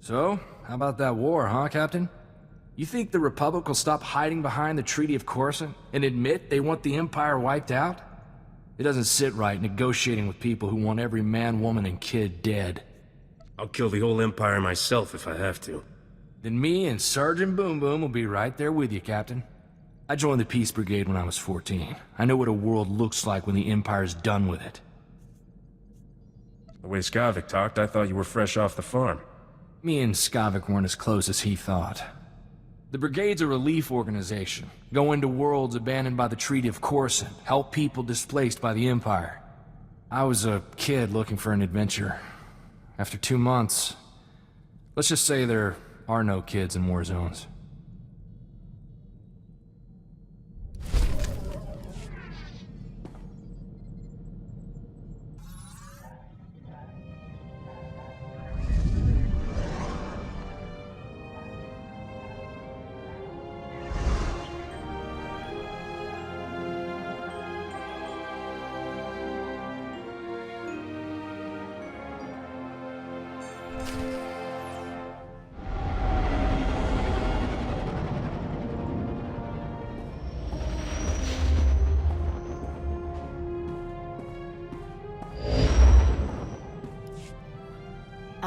So, how about that war, huh, Captain? You think the Republic will stop hiding behind the Treaty of Coruscant and admit they want the Empire wiped out? It doesn't sit right negotiating with people who want every man, woman, and kid dead. I'll kill the whole Empire myself if I have to. Then me and Sergeant Boom Boom will be right there with you, Captain. I joined the Peace Brigade when I was 14. I know what a world looks like when the Empire's done with it. The way Skavik talked, I thought you were fresh off the farm. Me and Skavik weren't as close as he thought. The Brigade's a relief organization. Go into worlds abandoned by the Treaty of Coruscant, help people displaced by the Empire. I was a kid looking for an adventure. After 2 months, let's just say there are no kids in war zones.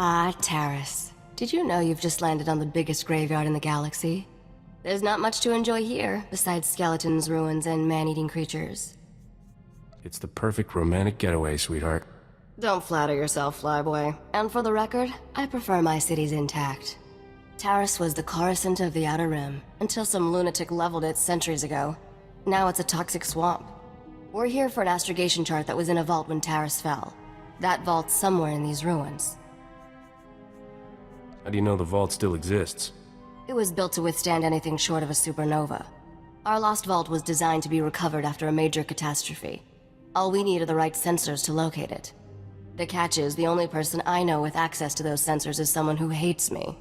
Ah, Taris. Did you know you've just landed on the biggest graveyard in the galaxy? There's not much to enjoy here, besides skeletons, ruins, and man-eating creatures. It's the perfect romantic getaway, sweetheart. Don't flatter yourself, flyboy. And for the record, I prefer my cities intact. Taris was the Coruscant of the Outer Rim, until some lunatic leveled it centuries ago. Now it's a toxic swamp. We're here for an astrogation chart that was in a vault when Taris fell. That vault's somewhere in these ruins. How do you know the vault still exists? It was built to withstand anything short of a supernova. Our lost vault was designed to be recovered after a major catastrophe. All we need are the right sensors to locate it. The catch is, the only person I know with access to those sensors is someone who hates me.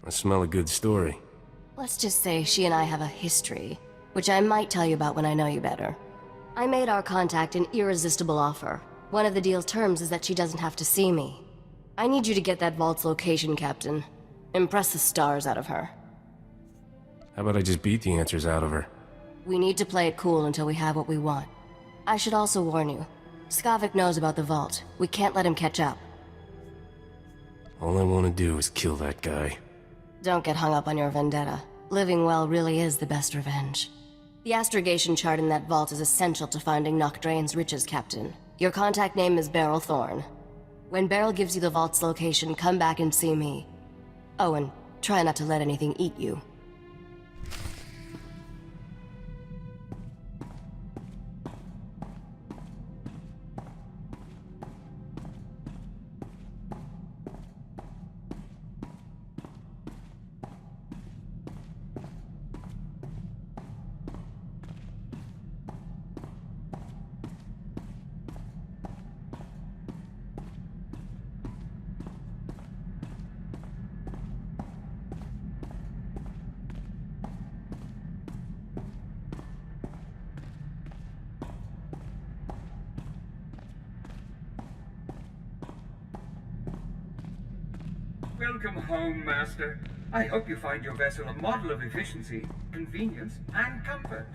I smell a good story. Let's just say she and I have a history, which I might tell you about when I know you better. I made our contact an irresistible offer. One of the deal's terms is that she doesn't have to see me. I need you to get that vault's location, Captain. Impress the stars out of her. How about I just beat the answers out of her? We need to play it cool until we have what we want. I should also warn you. Skavik knows about the vault. We can't let him catch up. All I want to do is kill that guy. Don't get hung up on your vendetta. Living well really is the best revenge. The astrogation chart in that vault is essential to finding Nocdrane's riches, Captain. Your contact name is Beryl Thorne. When Beryl gives you the vault's location, come back and see me. Oh, and try not to let anything eat you. Welcome home, Master. I hope you find your vessel a model of efficiency, convenience, and comfort.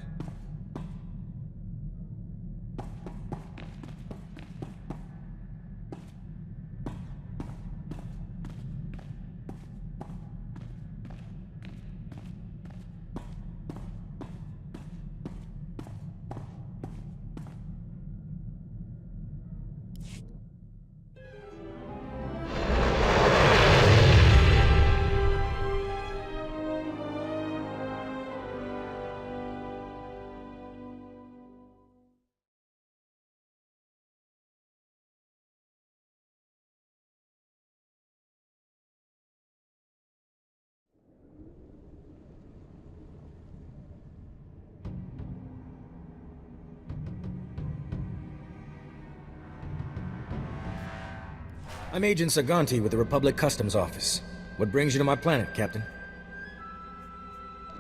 I'm Agent Saganti with the Republic Customs Office. What brings you to my planet, Captain?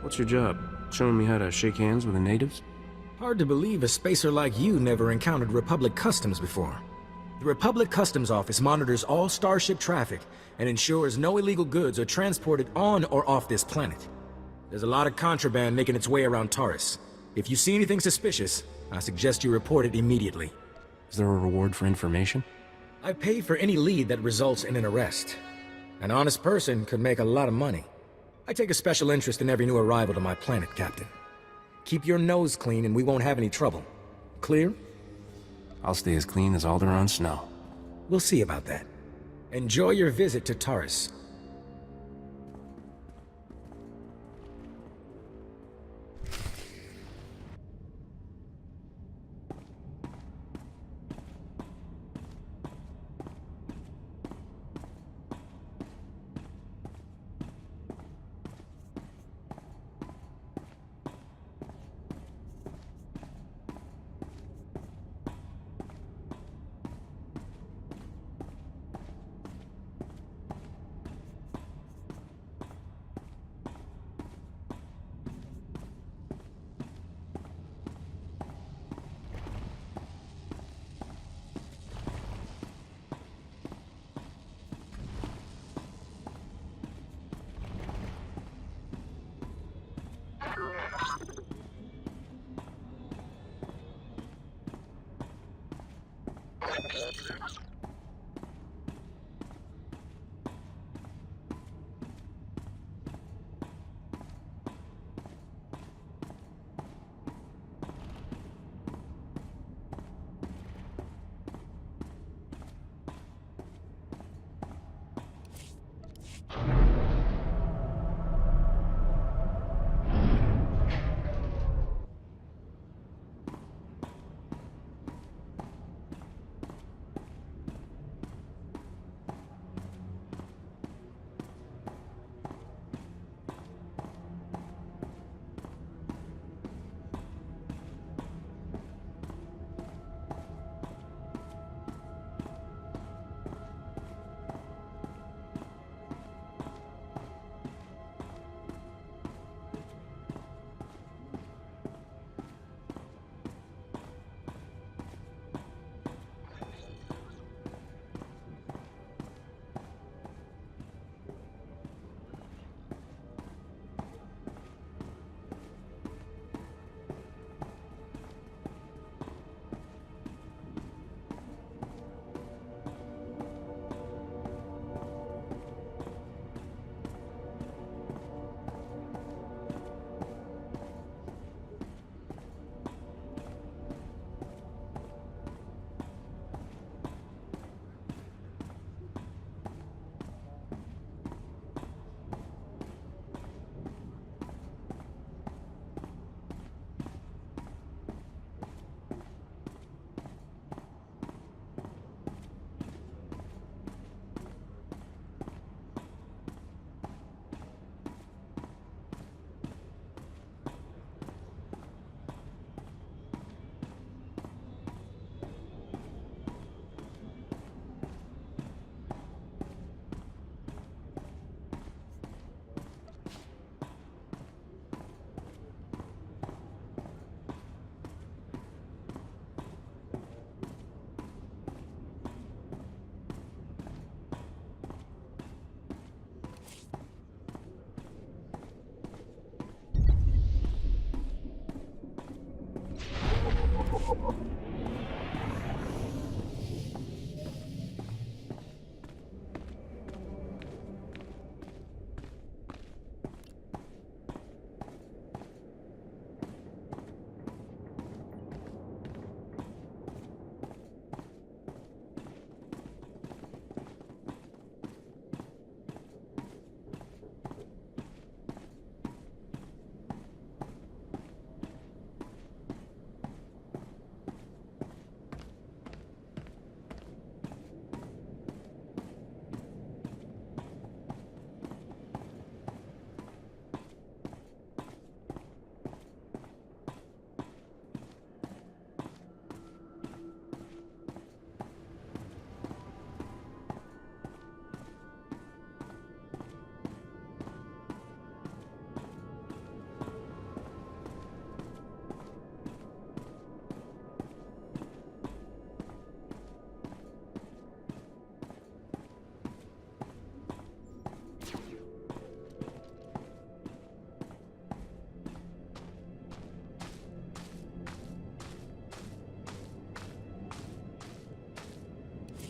What's your job? Showing me how to shake hands with the natives? Hard to believe a spacer like you never encountered Republic Customs before. The Republic Customs Office monitors all Starship traffic and ensures no illegal goods are transported on or off this planet. There's a lot of contraband making its way around Taurus. If you see anything suspicious, I suggest you report it immediately. Is there a reward for information? I pay for any lead that results in an arrest. An honest person could make a lot of money. I take a special interest in every new arrival to my planet, Captain. Keep your nose clean and we won't have any trouble. Clear? I'll stay as clean as Alderaan snow. We'll see about that. Enjoy your visit to Taurus.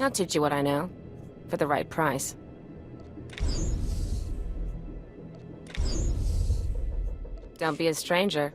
I'll teach you what I know. For the right price. Don't be a stranger.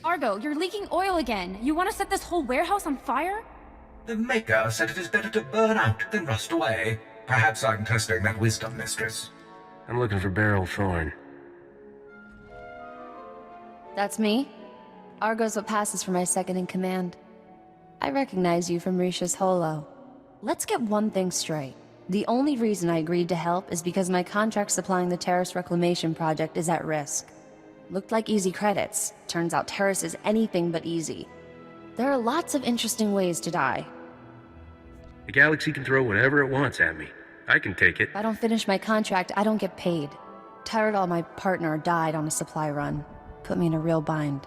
Argo, you're leaking oil again. You want to set this whole warehouse on fire? The Maker said it is better to burn out than rust away. Perhaps I'm testing that wisdom, mistress. I'm looking for Beryl Thorne. That's me. Argo's what passes for my second-in-command. I recognize you from Risha's holo. Let's get one thing straight. The only reason I agreed to help is because my contract supplying the Terrace Reclamation Project is at risk. Looked like easy credits. Turns out Terrace is anything but easy. There are lots of interesting ways to die. The galaxy can throw whatever it wants at me. I can take it. If I don't finish my contract, I don't get paid. Tyrell, my partner, died on a supply run. Put me in a real bind.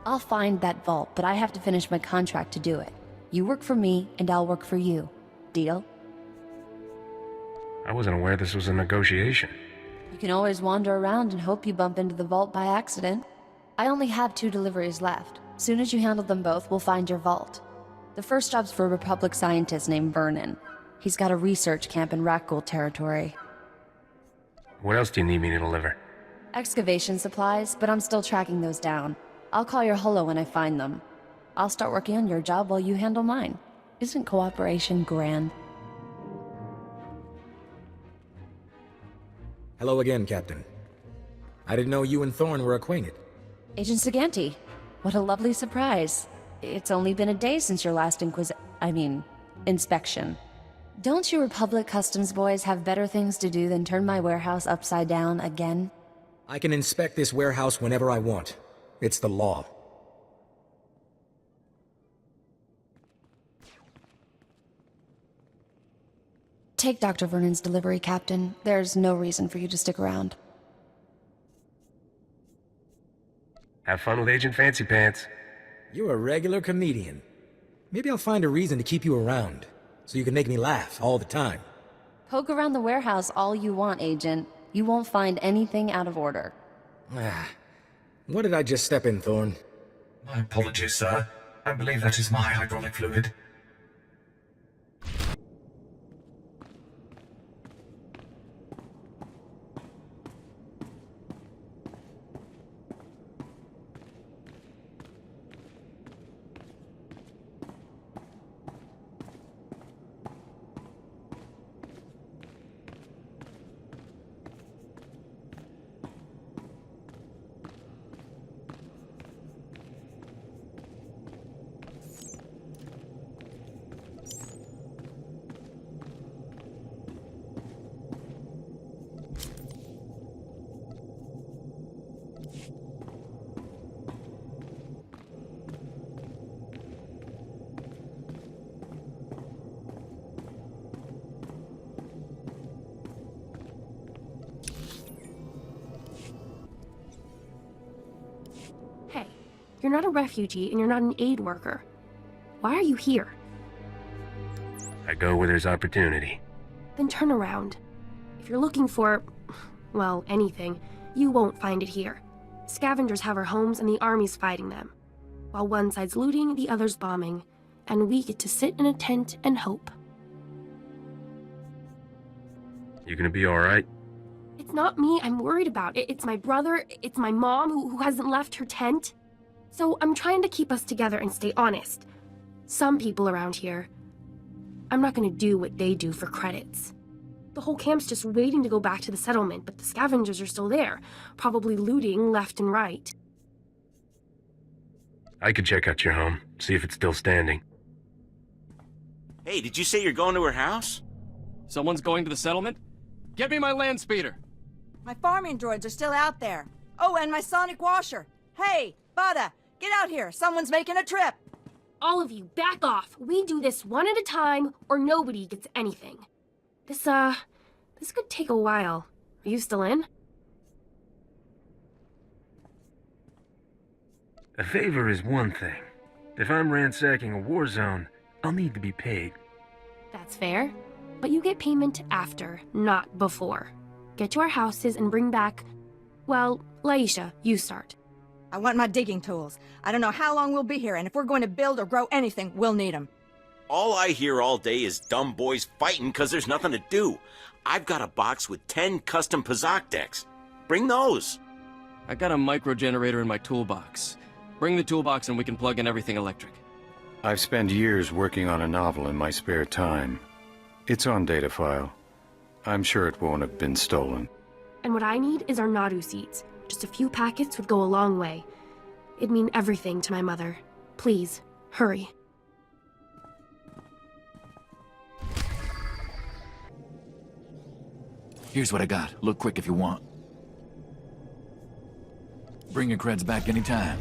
I'll find that vault, but I have to finish my contract to do it. You work for me, and I'll work for you. Deal? I wasn't aware this was a negotiation. You can always wander around and hope you bump into the vault by accident. I only have 2 deliveries left. Soon as you handle them both, we'll find your vault. The first job's for a Republic scientist named Vernon. He's got a research camp in Rakghoul territory. What else do you need me to deliver? Excavation supplies, but I'm still tracking those down. I'll call your holo when I find them. I'll start working on your job while you handle mine. Isn't cooperation grand? Hello again, Captain. I didn't know you and Thorne were acquainted. Agent Saganti, what a lovely surprise. It's only been a day since your last inspection. Don't you Republic Customs boys have better things to do than turn my warehouse upside down again? I can inspect this warehouse whenever I want. It's the law. Take Dr. Vernon's delivery, Captain. There's no reason for you to stick around. Have fun with Agent Fancy Pants. You're a regular comedian. Maybe I'll find a reason to keep you around, so you can make me laugh all the time. Poke around the warehouse all you want, Agent. You won't find anything out of order. What did I just step in, Thorne? My apologies, sir. I believe that is my hydraulic fluid. You're not a refugee and you're not an aid worker. Why are you here? I go where there's opportunity. Then turn around. If you're looking for, well, anything, you won't find it here. Scavengers have our homes and the army's fighting them. While one side's looting, the other's bombing. And we get to sit in a tent and hope. You gonna be alright? It's not me I'm worried about. It's my brother, it's my mom who hasn't left her tent. So I'm trying to keep us together and stay honest. Some people around here, I'm not gonna do what they do for credits. The whole camp's just waiting to go back to the settlement, but the scavengers are still there, probably looting left and right. I could check out your home, see if it's still standing. Hey, did you say you're going to her house? Someone's going to the settlement? Get me my land speeder! My farming droids are still out there. Oh, and my sonic washer. Hey, Bada, get out here. Someone's making a trip. All of you, back off. We do this one at a time, or nobody gets anything. This could take a while. Are you still in? A favor is one thing. If I'm ransacking a war zone, I'll need to be paid. That's fair. But you get payment after, not before. Get to our houses and bring back... Well, Laisha, you start. I want my digging tools. I don't know how long we'll be here, and if we're going to build or grow anything, we'll need them. All I hear all day is dumb boys fighting because there's nothing to do. I've got a box with 10 custom Pazak decks. Bring those. I got a micro generator in my toolbox. Bring the toolbox and we can plug in everything electric. I've spent years working on a novel in my spare time. It's on data file. I'm sure it won't have been stolen. And what I need is our Nadu seeds. Just a few packets would go a long way. It'd mean everything to my mother. Please, hurry. Here's what I got. Look quick if you want. Bring your creds back anytime.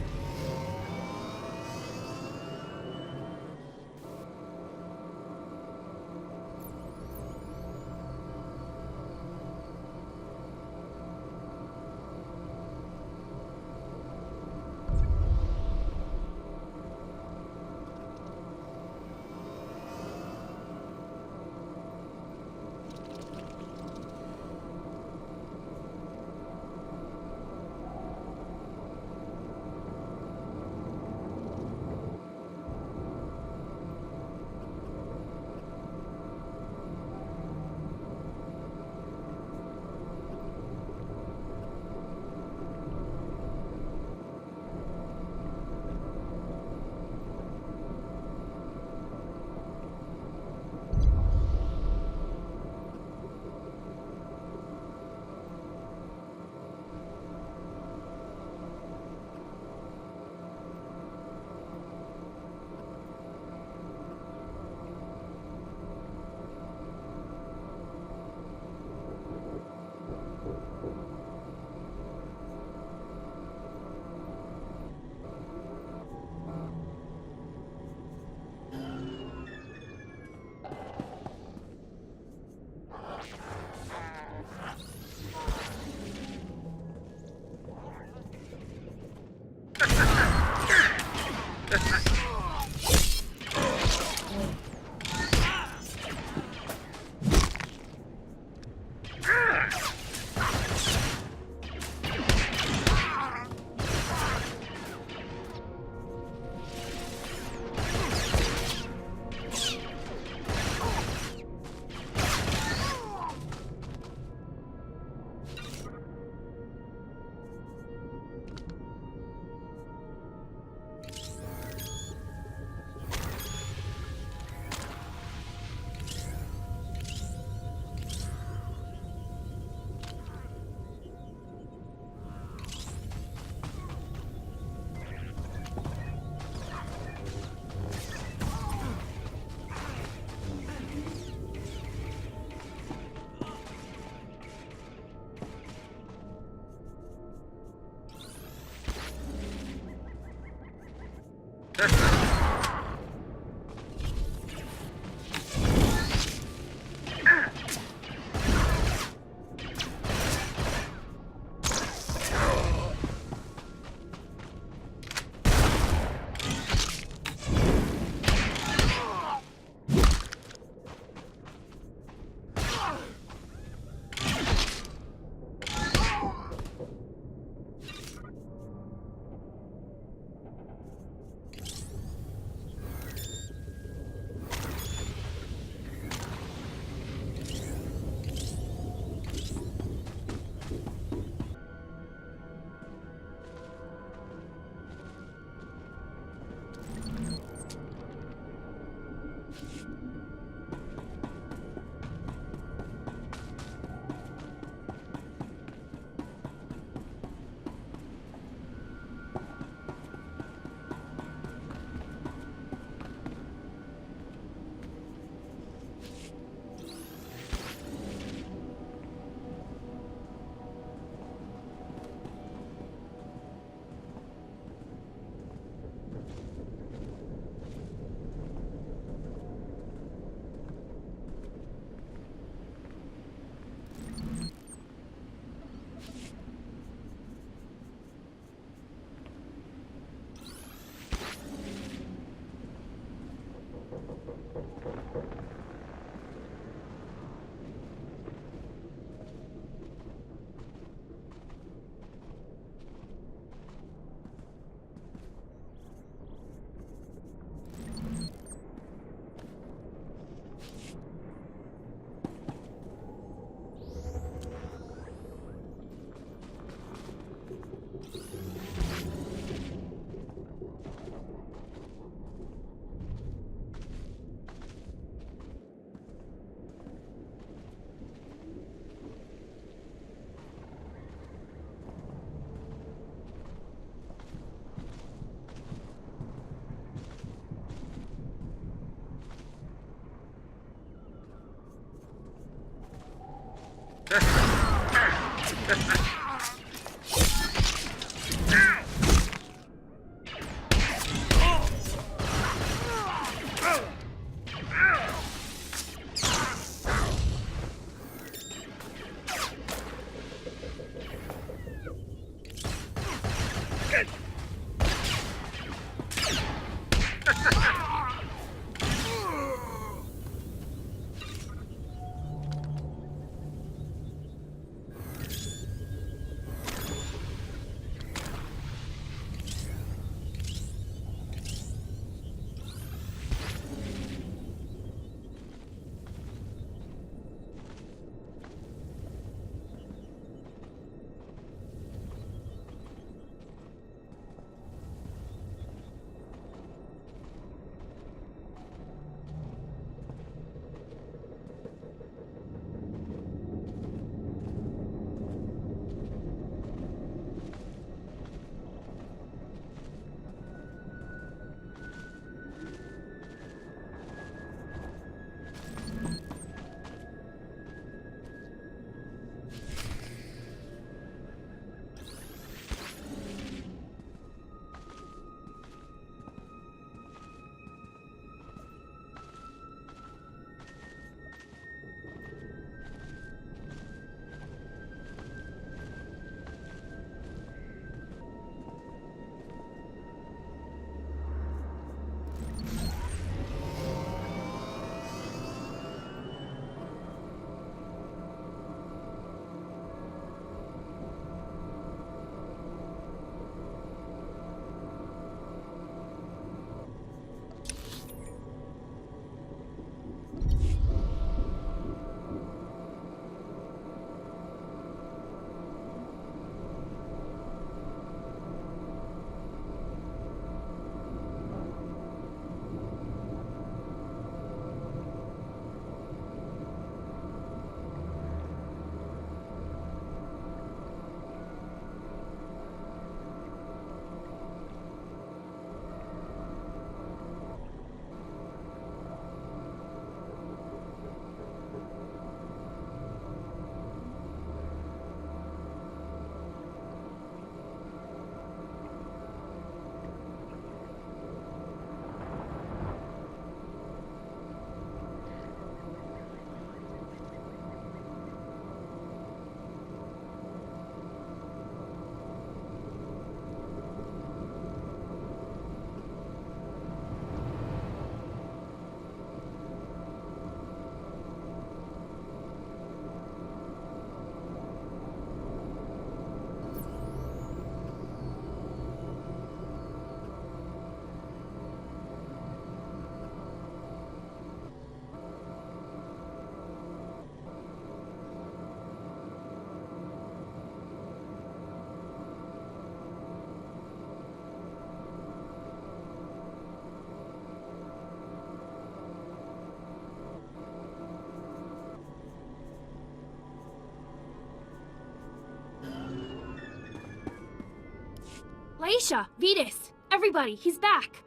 Laisha, Vitas, everybody, he's back.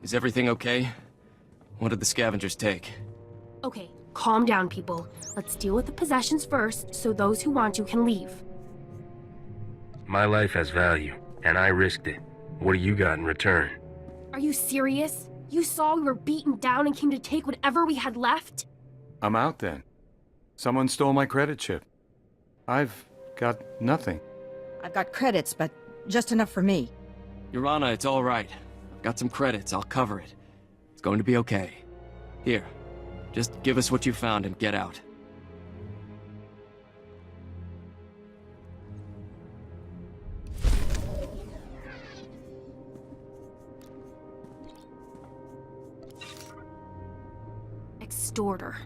Is everything okay? What did the scavengers take? Okay, calm down, people. Let's deal with the possessions first, so those who want to can leave. My life has value, and I risked it. What do you got in return? Are you serious? You saw we were beaten down and came to take whatever we had left? I'm out then. Someone stole my credit chip. I've got nothing. I've got credits, but just enough for me. Your Honor, it's all right. I've got some credits. I'll cover it. It's going to be okay. Here, just give us what you found and get out. Extorter.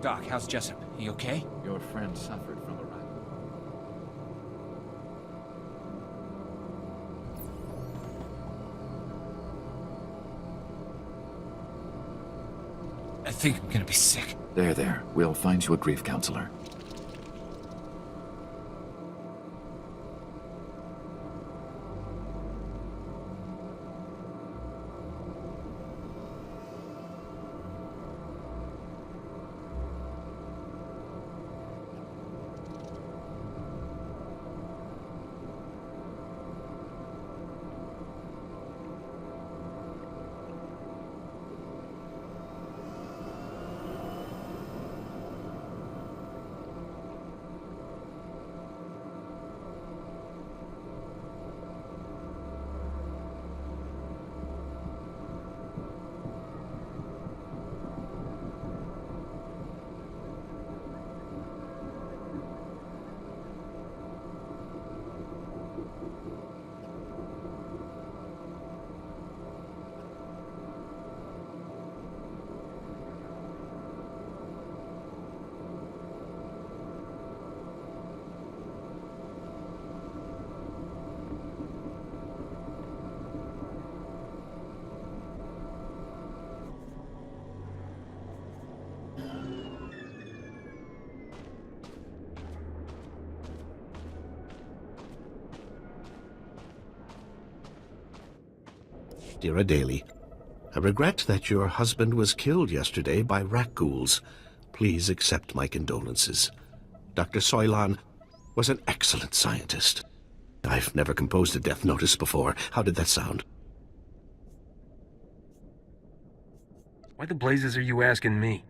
Doc, how's Jessup? He okay? Your friend suffered from a rifle. think I'm gonna be sick. There. We'll find you a grief counselor. Dear Adele, I regret that your husband was killed yesterday by rat ghouls. Please accept my condolences. Dr. Soilan was an excellent scientist. I've never composed a death notice before. How did that sound? Why the blazes are you asking me?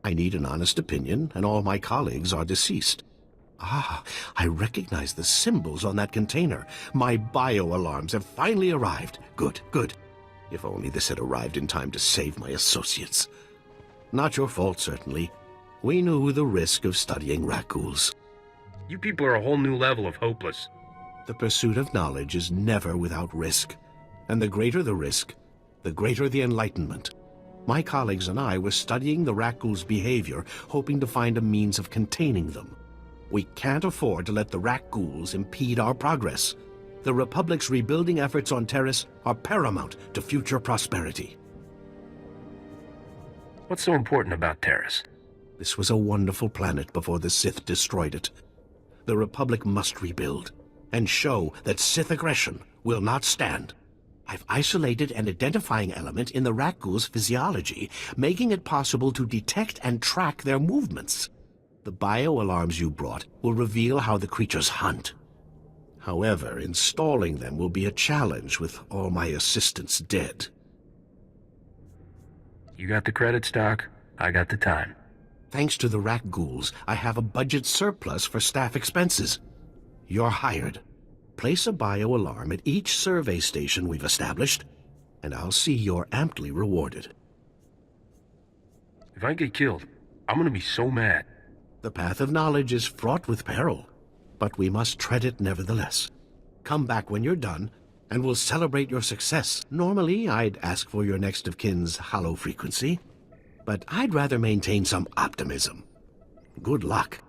I need an honest opinion, and all my colleagues are deceased. Ah, I recognize the symbols on that container. My bio-alarms have finally arrived. Good. If only this had arrived in time to save my associates. Not your fault, certainly. We knew the risk of studying rat ghouls. You people are a whole new level of hopeless. The pursuit of knowledge is never without risk. And the greater the risk, the greater the enlightenment. My colleagues and I were studying the rat ghouls' behavior, hoping to find a means of containing them. We can't afford to let the rat ghouls impede our progress. The Republic's rebuilding efforts on Terrace are paramount to future prosperity. What's so important about Terrace? This was a wonderful planet before the Sith destroyed it. The Republic must rebuild, and show that Sith aggression will not stand. I've isolated an identifying element in the rat ghouls' physiology, making it possible to detect and track their movements. The bio-alarms you brought will reveal how the creatures hunt. However, installing them will be a challenge with all my assistants dead. You got the credits, Doc. I got the time. Thanks to the rat ghouls, I have a budget surplus for staff expenses. You're hired. Place a bio-alarm at each survey station we've established, and I'll see you're amply rewarded. If I get killed, I'm gonna be so mad. The path of knowledge is fraught with peril, but we must tread it nevertheless. Come back when you're done, and we'll celebrate your success. Normally, I'd ask for your next of kin's hollow frequency, but I'd rather maintain some optimism. Good luck.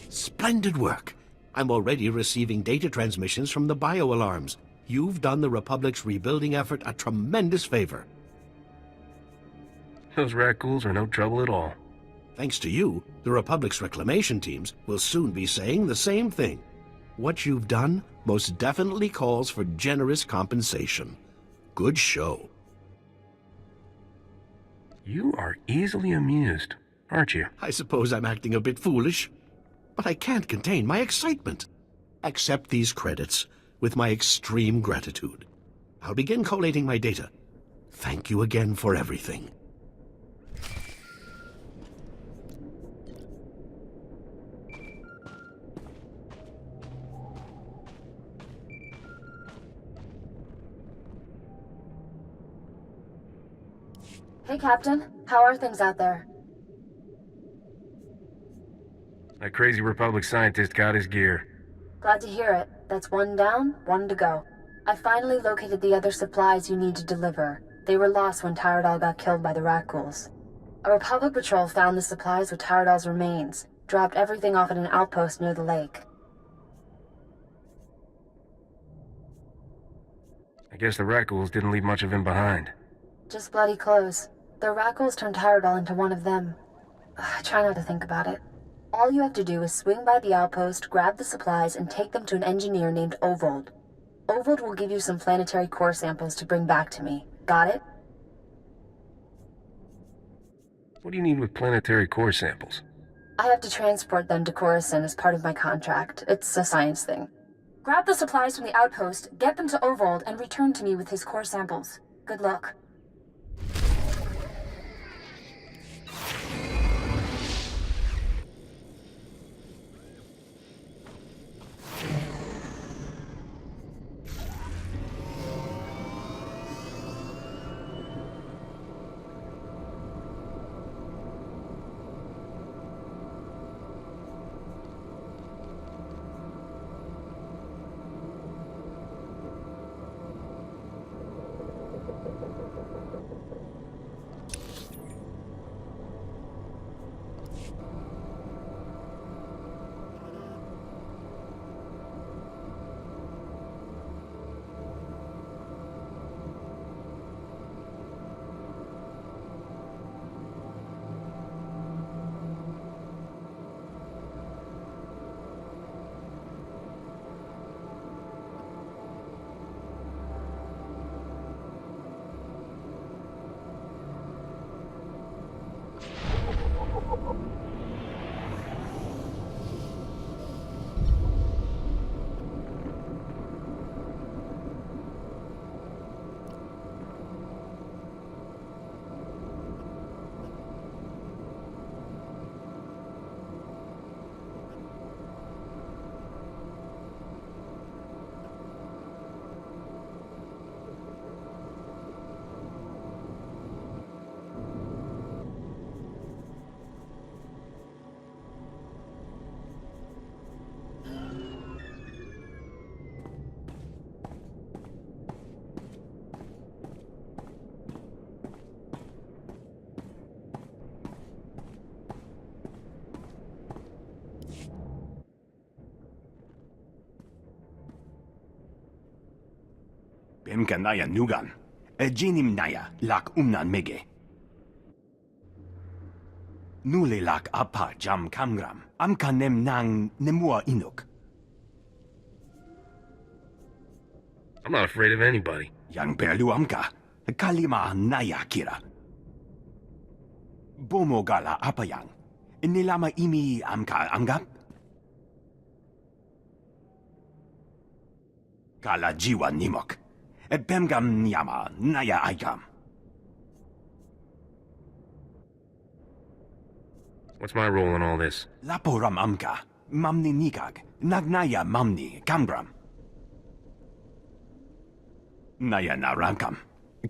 Splendid work. I'm already receiving data transmissions from the bio-alarms. You've done the Republic's rebuilding effort a tremendous favor. Those rat-ghouls are no trouble at all. Thanks to you, the Republic's reclamation teams will soon be saying the same thing. What you've done most definitely calls for generous compensation. Good show. You are easily amused, aren't you? I suppose I'm acting a bit foolish, but I can't contain my excitement. Accept these credits with my extreme gratitude. I'll begin collating my data. Thank you again for everything. Hey, Captain. How are things out there? That crazy Republic scientist got his gear. Glad to hear it. That's one down, one to go. I finally located the other supplies you need to deliver. They were lost when Tyradol got killed by the rat-ghouls. A Republic patrol found the supplies with Tyradol's remains, dropped everything off at an outpost near the lake. I guess the rat-ghouls didn't leave much of him behind. Just bloody clothes. The rat-ghouls turned Tyradol into one of them. I try not to think about it. All you have to do is swing by the outpost, grab the supplies, and take them to an engineer named Ovold. Ovold will give you some planetary core samples to bring back to me. Got it? What do you need with planetary core samples? I have to transport them to Coruscant as part of my contract. It's a science thing. Grab the supplies from the outpost, get them to Ovold, and return to me with his core samples. Good luck. Bemkanaya nugan. Ejinim naya lak umnan mege. Nule lak apa jam kamgram. Amka nem nang nemua inuk. I'm not afraid of anybody. Yang perlu amka. Kalima naya kira. Bomo gala apa yang? Nilama imi amka anggap? Kala jiwa nimok. Bemgam nyama naya aikam. What's my role in all this? Laporam amka. Mamni nikag. Nagnaya mamni kambram. Naya naramkam.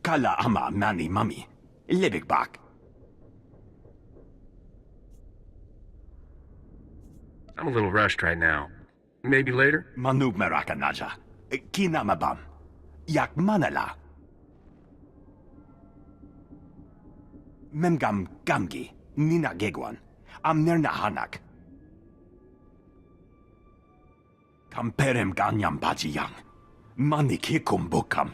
Kala ama mani mami. Libik bak. I'm a little rushed right now. Maybe later? Manub meraka naja. Kinamabam. Yak manala. Memgam gamgi. Nina gegwan. Amnerna hanak. Kamperem ganyam bajiyang. Manik hikum bukam.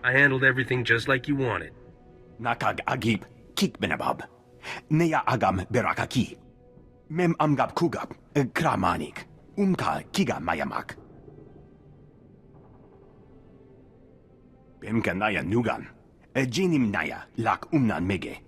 I handled everything just like you wanted. Nakag agip kikbenabab. Neya agam berakaki. Mem amgab kugap kramanik. Umka kiga mayamak. Bemka naya nugan. Jinim naya lak umnan mege.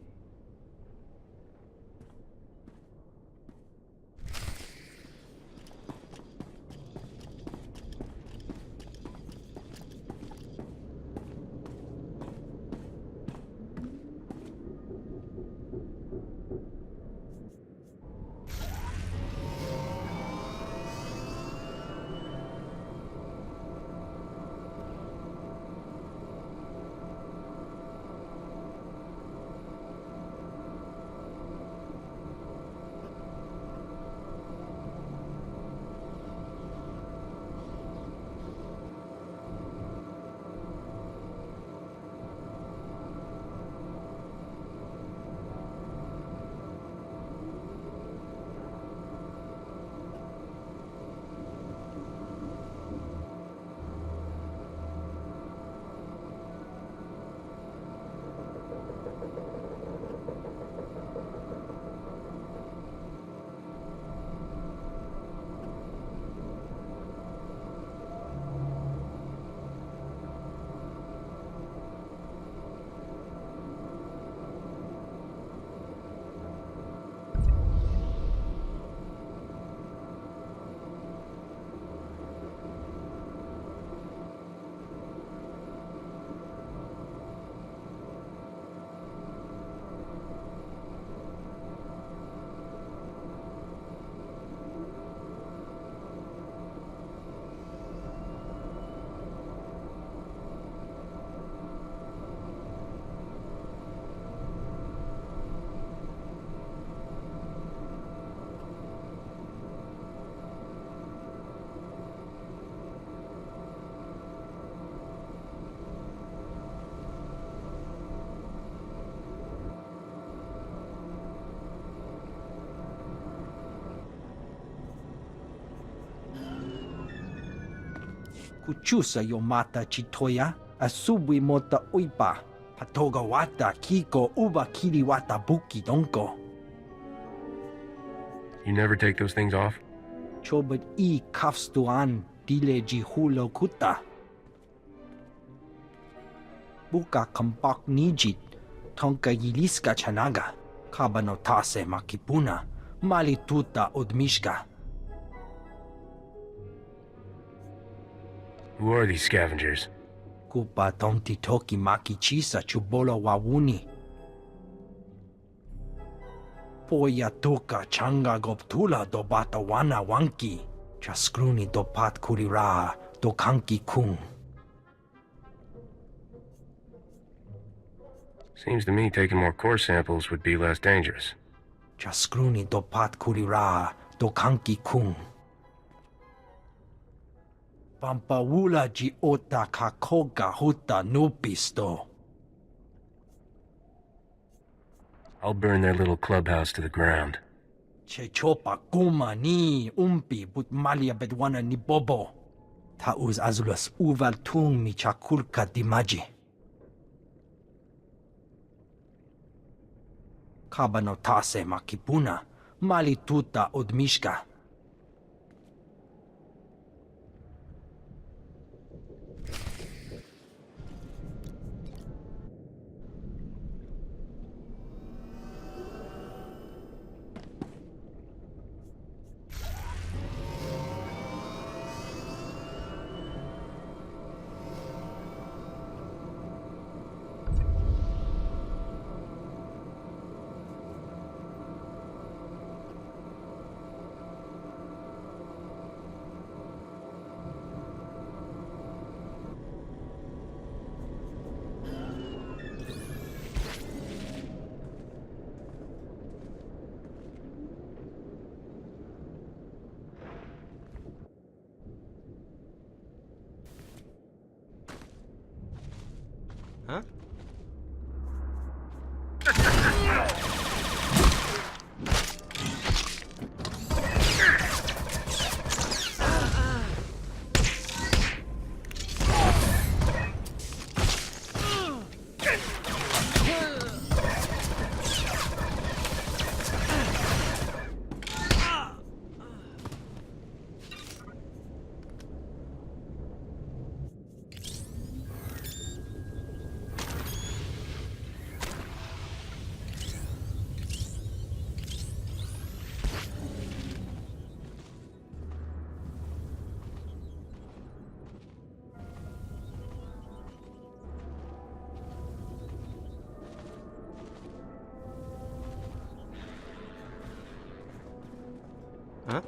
Kuchusa yomata chitoya, asubwi mota uipa, patoga wata kiko uba kiriwata buki donko. You never take those things off? Chobot I kafstuan dile jihulo kuta. Buka kampak nijit, tonka yiliska chanaga, kabanotase makipuna, malituta odmishka. Who are these scavengers? Kupa tonti toki makichisa chubolo wawuni. Poya tuka changa goptula do bata wana wanki. Chaskruni do pat kurira do kanki kung. Seems to me taking more core samples would be less dangerous. Chaskruni do pat kurira do kanki kung. Pampawula ji ota kakoga huta nupisto. I'll burn their little clubhouse to the ground. Chechopa kuma ni umpi but malia bedwana ni bobo. Tauz azulas uval tung mi chakulka dimaji. Kabanotase makipuna, malituta odmishka. Huh? Huh?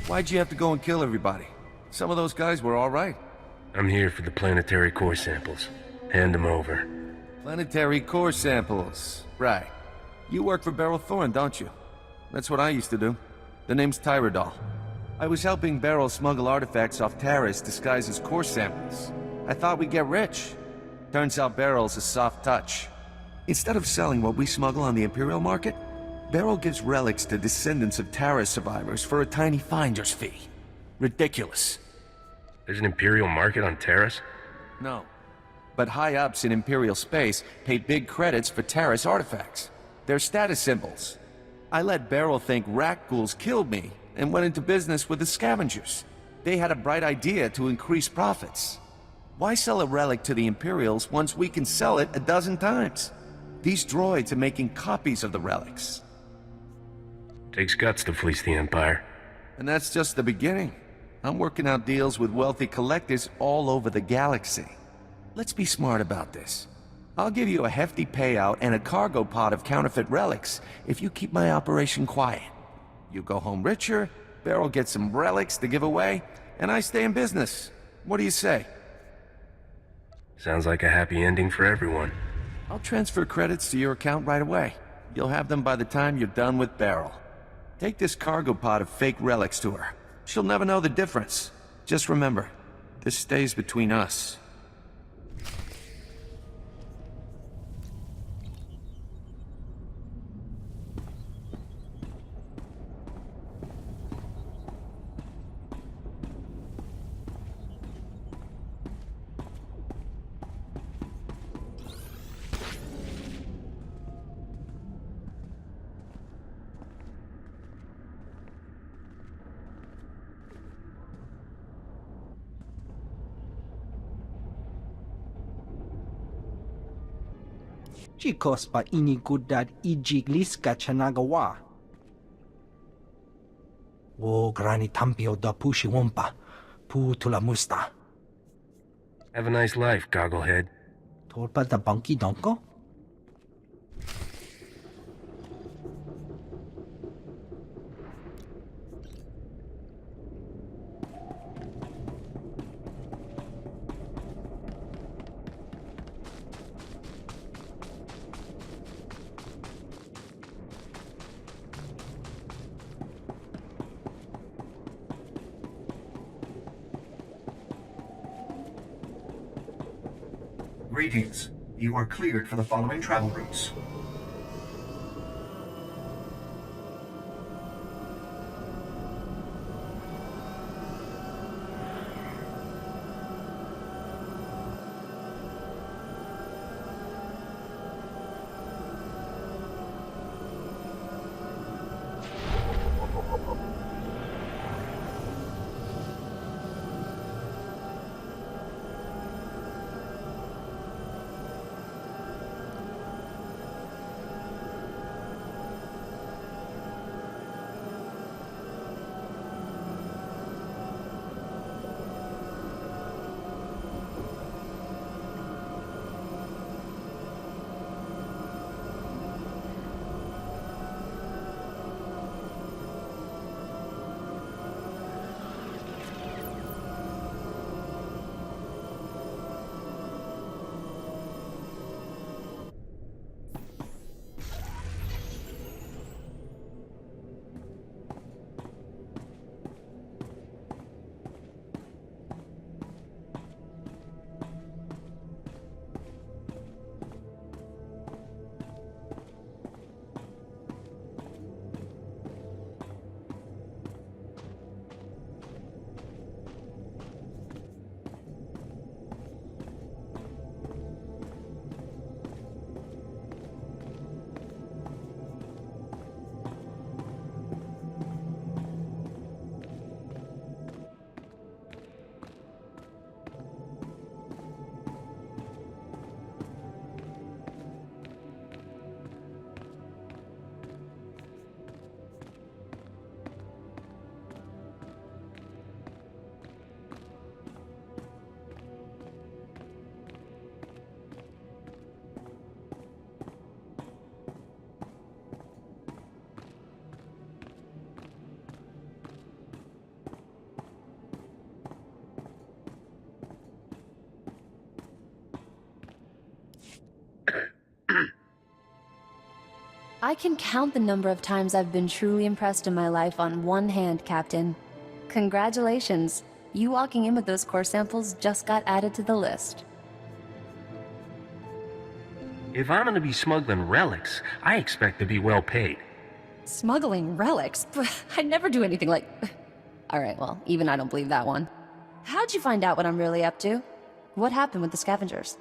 Why'd you have to go and kill everybody? Some of those guys were all right. I'm here for the planetary core samples. Hand them over. Planetary core samples. Right. You work for Beryl Thorne, don't you? That's what I used to do. The name's Tyradol. I was helping Beryl smuggle artifacts off Taris disguised as core samples. I thought we'd get rich. Turns out Beryl's a soft touch. Instead of selling what we smuggle on the Imperial market, Beryl gives relics to descendants of Taris survivors for a tiny finder's fee. Ridiculous. There's an Imperial market on Taris? No. But high-ups in Imperial space pay big credits for Taris artifacts. They're status symbols. I let Beryl think rat ghouls killed me and went into business with the scavengers. They had a bright idea to increase profits. Why sell a relic to the Imperials once we can sell it a dozen times? These droids are making copies of the relics. Takes guts to fleece the Empire. And that's just the beginning. I'm working out deals with wealthy collectors all over the galaxy. Let's be smart about this. I'll give you a hefty payout and a cargo pod of counterfeit relics if you keep my operation quiet. You go home richer, Beryl gets some relics to give away, and I stay in business. What do you say? Sounds like a happy ending for everyone. I'll transfer credits to your account right away. You'll have them by the time you're done with Beryl. Take this cargo pod of fake relics to her. She'll never know the difference. Just remember, this stays between us. Chicos pa inigudad ijigliska chanagawa. O grani tampio da pushi wompa, pu tula musta. Have a nice life, Gogglehead. Torpa da bunky donko? Greetings. You are cleared for the following travel routes. I can count the number of times I've been truly impressed in my life on one hand, Captain. Congratulations. You walking in with those core samples just got added to the list. If I'm gonna be smuggling relics, I expect to be well paid. Smuggling relics? I'd never do anything like... Alright, well, even I don't believe that one. How'd you find out what I'm really up to? What happened with the scavengers?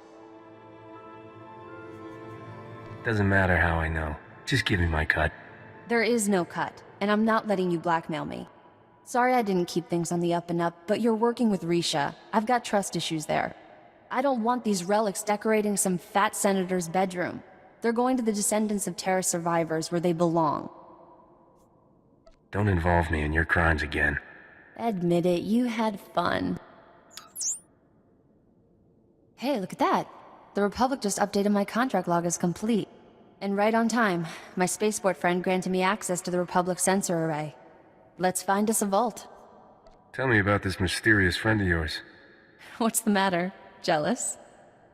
Doesn't matter how I know. Just give me my cut. There is no cut, and I'm not letting you blackmail me. Sorry I didn't keep things on the up and up, but you're working with Risha. I've got trust issues there. I don't want these relics decorating some fat senator's bedroom. They're going to the descendants of terrorist survivors where they belong. Don't involve me in your crimes again. Admit it, you had fun. Hey, look at that. The Republic just updated my contract log as complete. And right on time. My spaceport friend granted me access to the Republic sensor array. Let's find us a vault. Tell me about this mysterious friend of yours. What's the matter? Jealous?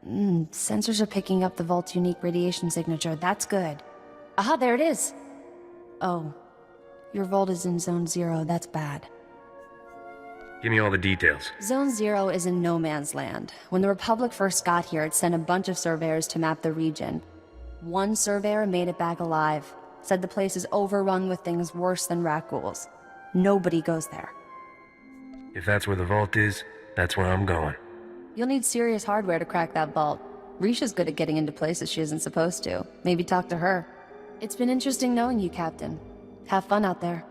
Sensors are picking up the vault's unique radiation signature. That's good. Aha, there it is! Oh. Your vault is in Zone 0. That's bad. Give me all the details. Zone 0 is in no man's land. When the Republic first got here, it sent a bunch of surveyors to map the region. One surveyor made it back alive. Said the place is overrun with things worse than rat ghouls. Nobody goes there. If that's where the vault is, that's where I'm going. You'll need serious hardware to crack that vault. Risha's good at getting into places she isn't supposed to. Maybe talk to her. It's been interesting knowing you, Captain. Have fun out there.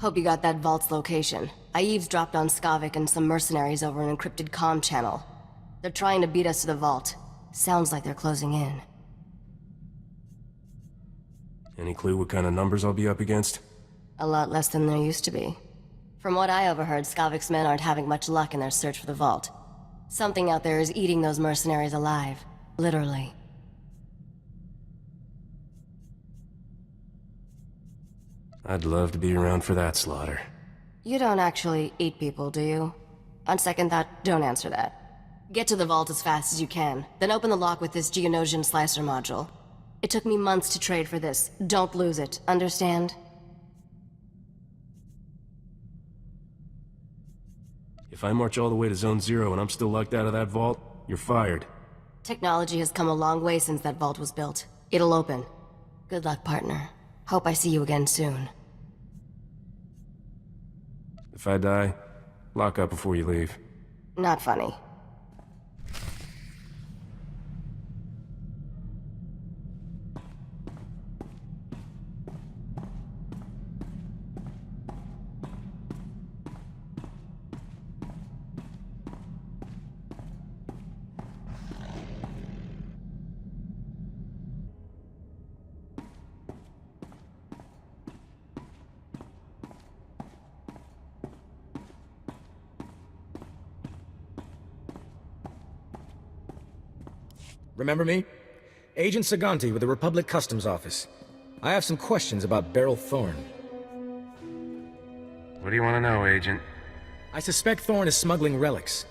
Hope you got that vault's location. I eavesdropped on Skavik and some mercenaries over an encrypted comm channel. They're trying to beat us to the vault. Sounds like they're closing in. Any clue what kind of numbers I'll be up against? A lot less than there used to be. From what I overheard, Skavik's men aren't having much luck in their search for the vault. Something out there is eating those mercenaries alive. Literally. I'd love to be around for that slaughter. You don't actually eat people, do you? On second thought, don't answer that. Get to the vault as fast as you can, then open the lock with this Geonosian slicer module. It took me months to trade for this. Don't lose it, understand? If I march all the way to Zone 0 and I'm still locked out of that vault, you're fired. Technology has come a long way since that vault was built. It'll open. Good luck, partner. Hope I see you again soon. If I die, lock up before you leave. Not funny. Remember me? Agent Saganti with the Republic Customs Office. I have some questions about Beryl Thorne. What do you want to know, Agent? I suspect Thorne is smuggling relics,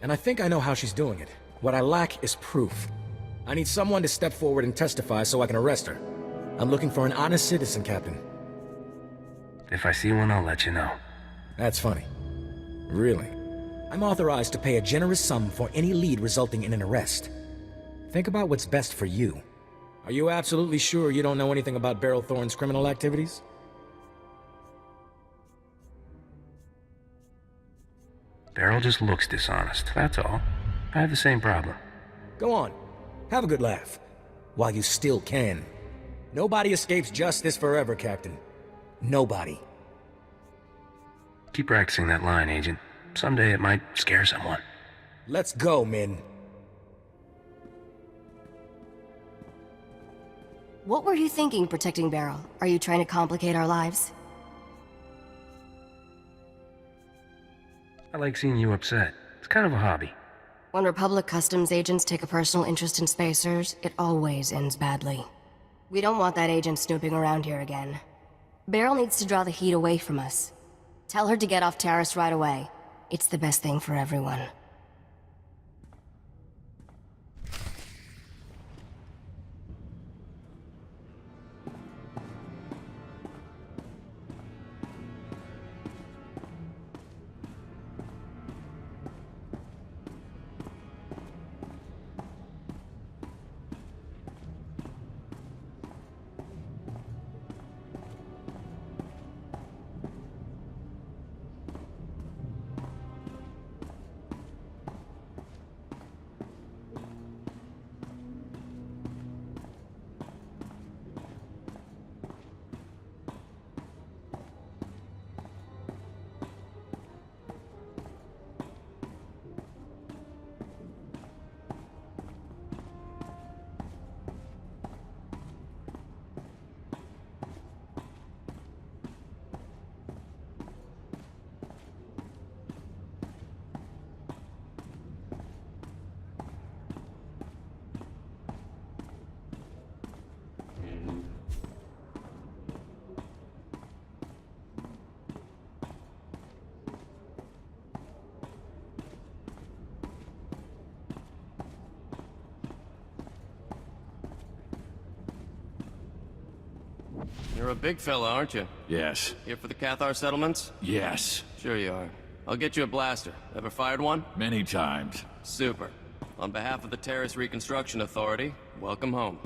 and I think I know how she's doing it. What I lack is proof. I need someone to step forward and testify so I can arrest her. I'm looking for an honest citizen, Captain. If I see one, I'll let you know. That's funny. Really? I'm authorized to pay a generous sum for any lead resulting in an arrest. Think about what's best for you. Are you absolutely sure you don't know anything about Beryl Thorne's criminal activities? Beryl just looks dishonest, that's all. I have the same problem. Go on. Have a good laugh. While you still can. Nobody escapes justice forever, Captain. Nobody. Keep practicing that line, Agent. Someday it might scare someone. Let's go, Min. What were you thinking protecting Beryl? Are you trying to complicate our lives? I like seeing you upset. It's kind of a hobby. When Republic Customs agents take a personal interest in spacers, it always ends badly. We don't want that agent snooping around here again. Beryl needs to draw the heat away from us. Tell her to get off Taris right away. It's the best thing for everyone. You're a big fella, aren't you? Yes. Here for the Cathar settlements? Yes. Sure you are. I'll get you a blaster. Ever fired one? Many times. Super. On behalf of the Terrace Reconstruction Authority, welcome home.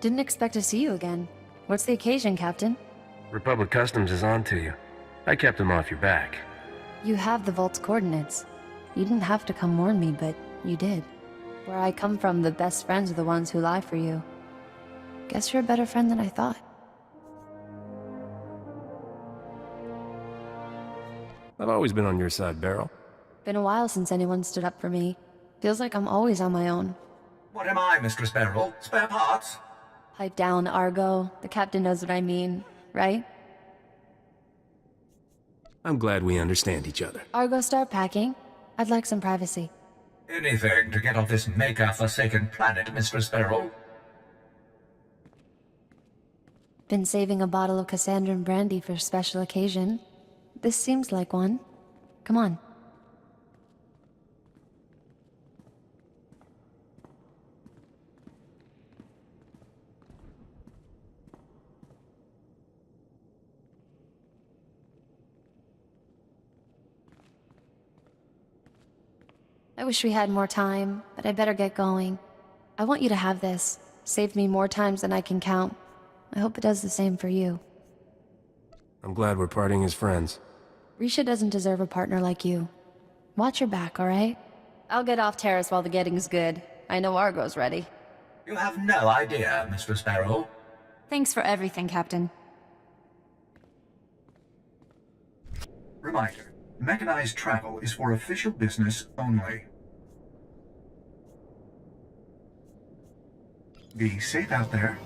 Didn't expect to see you again. What's the occasion, Captain? Republic Customs is on to you. I kept them off your back. You have the vault's coordinates. You didn't have to come warn me, but you did. Where I come from, the best friends are the ones who lie for you. Guess you're a better friend than I thought. I've always been on your side, Beryl. Been a while since anyone stood up for me. Feels like I'm always on my own. What am I, Mistress Beryl? Spare parts? Pipe down, Argo. The captain knows what I mean, right? I'm glad we understand each other. Argo, start packing. I'd like some privacy. Anything to get off this Maker-forsaken planet, Mistress Beryl. Been saving a bottle of Cassandran brandy for a special occasion. This seems like one. Come on. I wish we had more time, but I better get going. I want you to have this. Saved me more times than I can count. I hope it does the same for you. I'm glad we're parting as friends. Risha doesn't deserve a partner like you. Watch your back, alright? I'll get off Terrace while the getting's good. I know Argo's ready. You have no idea, Mistress Beryl. Thanks for everything, Captain. Reminder, mechanized travel is for official business only. Be safe out there.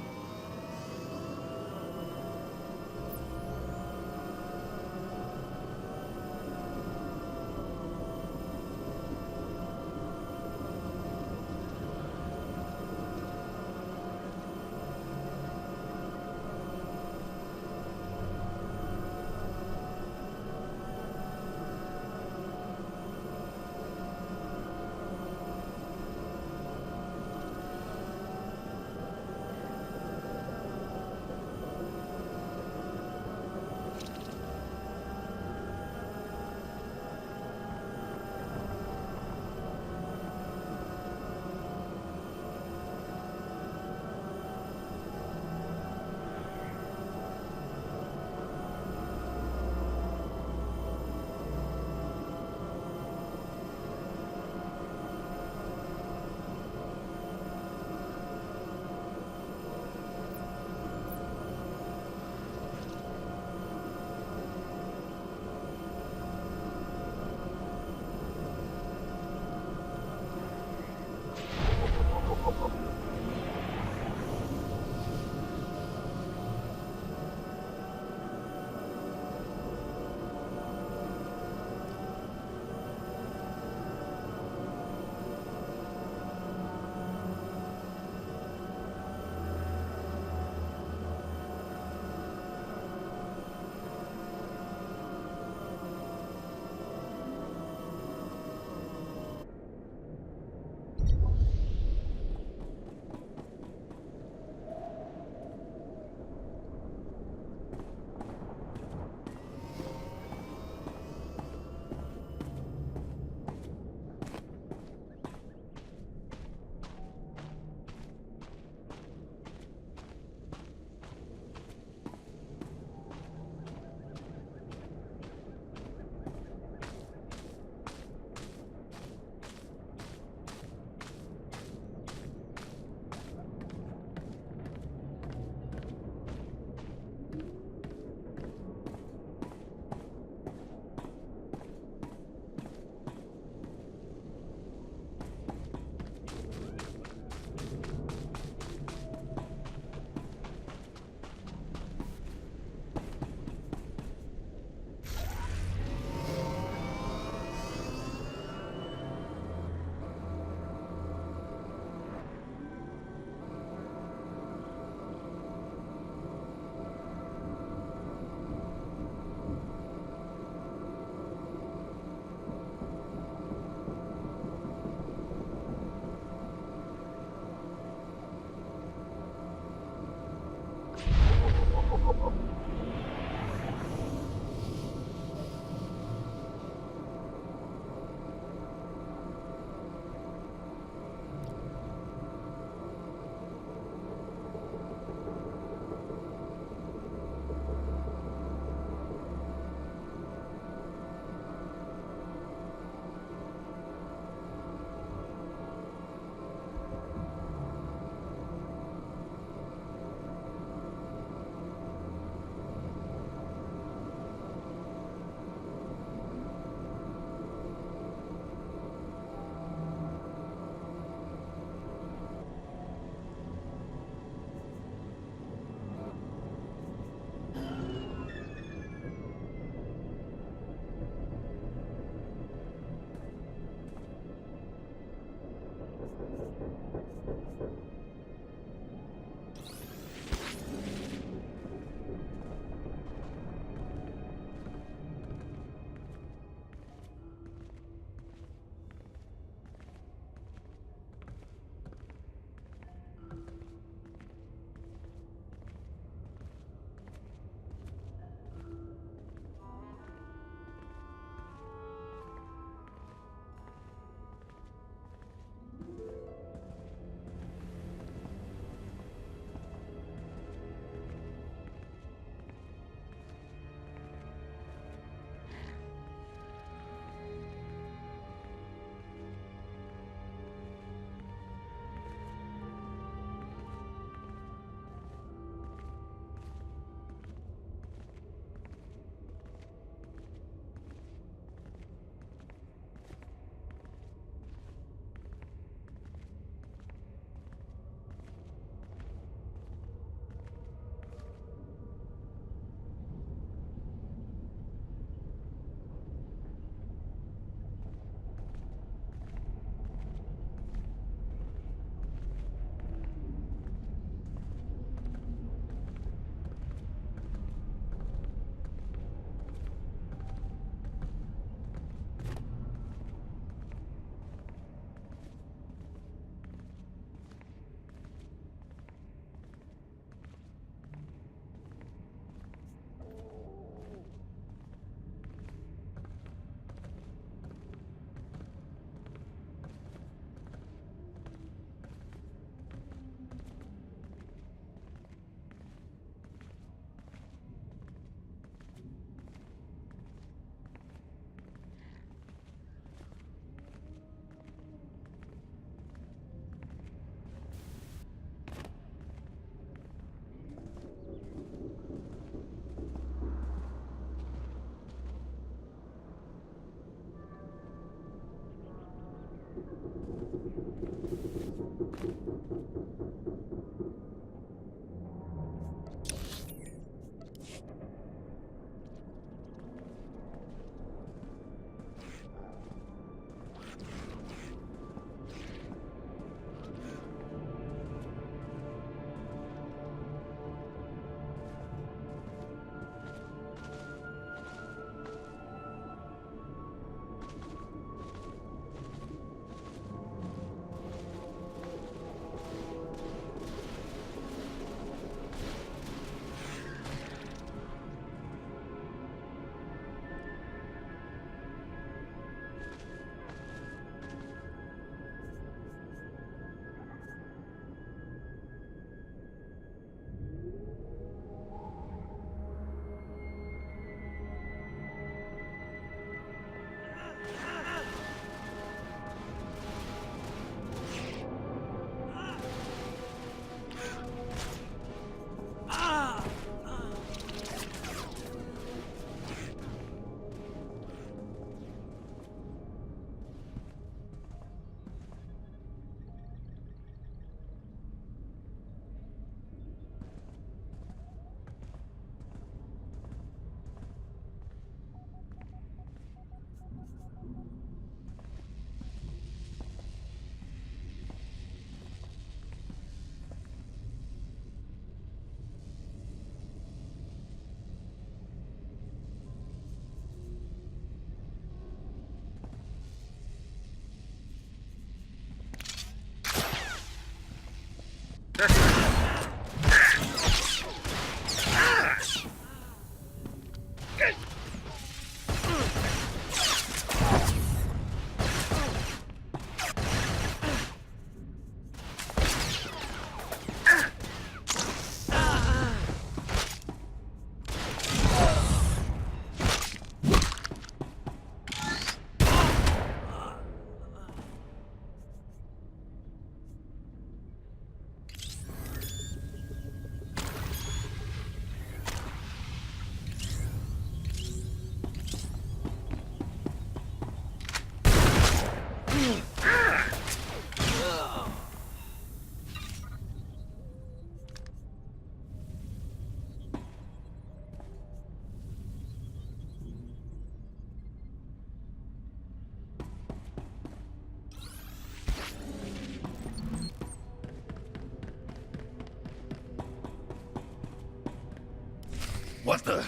What the?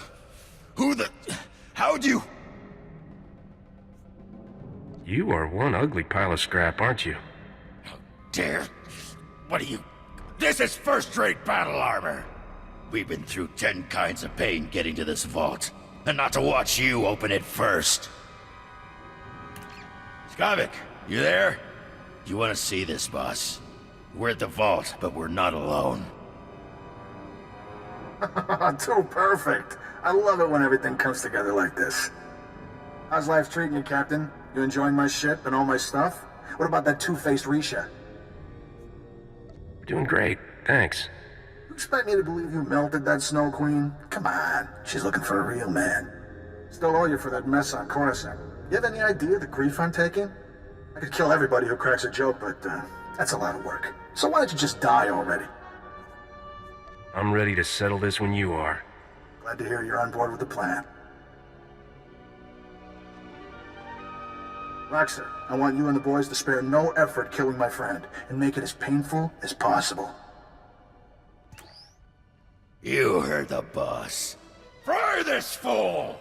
Who the? How'd you? You are one ugly pile of scrap, aren't you? Dare? What are you? This is first-rate battle armor. We've been through 10 kinds of pain getting to this vault, and not to watch you open it first. Skavik, you there? You want to see this, boss? We're at the vault, but we're not alone. Too perfect. I love it when everything comes together like this. How's life treating you, Captain? You enjoying my ship and all my stuff? What about that two-faced Risha? Doing great, thanks. You expect me to believe you melted that Snow Queen? Come on, she's looking for a real man. Still owe you for that mess on Coruscant. You have any idea the grief I'm taking? I could kill everybody who cracks a joke, but that's a lot of work. So why don't you just die already? I'm ready to settle this when you are. Glad to hear you're on board with the plan. Roxer, I want you and the boys to spare no effort killing my friend, and make it as painful as possible. You heard the boss. Fry this fool!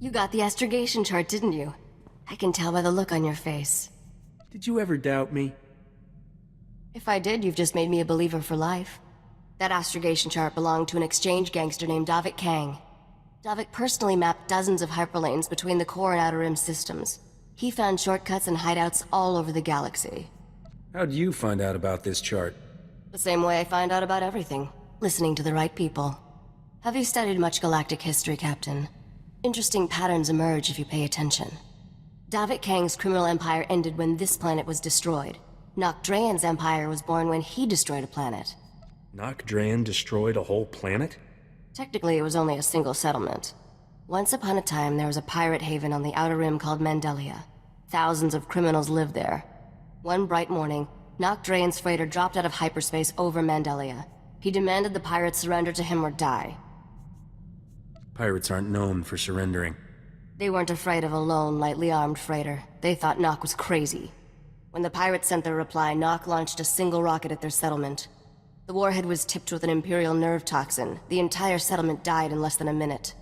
You got the astrogation chart, didn't you? I can tell by the look on your face. Did you ever doubt me? If I did, you've just made me a believer for life. That astrogation chart belonged to an exchange gangster named Davik Kang. Davik personally mapped dozens of hyperlanes between the core and outer rim systems. He found shortcuts and hideouts all over the galaxy. How'd you find out about this chart? The same way I find out about everything. Listening to the right people. Have you studied much galactic history, Captain? Interesting patterns emerge if you pay attention. Davik Kang's criminal empire ended when this planet was destroyed. Nokdrayan's empire was born when he destroyed a planet. Nokdrayan destroyed a whole planet? Technically, it was only a single settlement. Once upon a time, there was a pirate haven on the Outer Rim called Mandelia. Thousands of criminals lived there. One bright morning, Nokdrayan's freighter dropped out of hyperspace over Mandelia. He demanded the pirates surrender to him or die. Pirates aren't known for surrendering. They weren't afraid of a lone, lightly armed freighter. They thought Nock was crazy. When the pirates sent their reply, Nock launched a single rocket at their settlement. The warhead was tipped with an Imperial nerve toxin. The entire settlement died in less than a minute.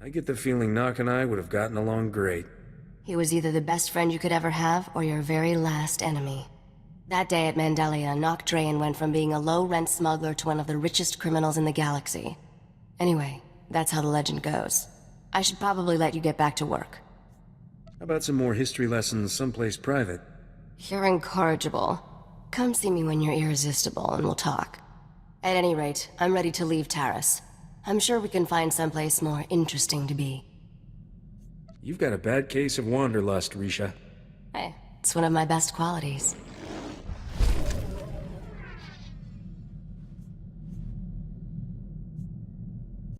I get the feeling Nock and I would have gotten along great. He was either the best friend you could ever have, or your very last enemy. That day at Mandelia, Nokdrayan went from being a low-rent smuggler to one of the richest criminals in the galaxy. Anyway, that's how the legend goes. I should probably let you get back to work. How about some more history lessons someplace private? You're incorrigible. Come see me when you're irresistible and we'll talk. At any rate, I'm ready to leave Taris. I'm sure we can find someplace more interesting to be. You've got a bad case of wanderlust, Risha. Hey, it's one of my best qualities.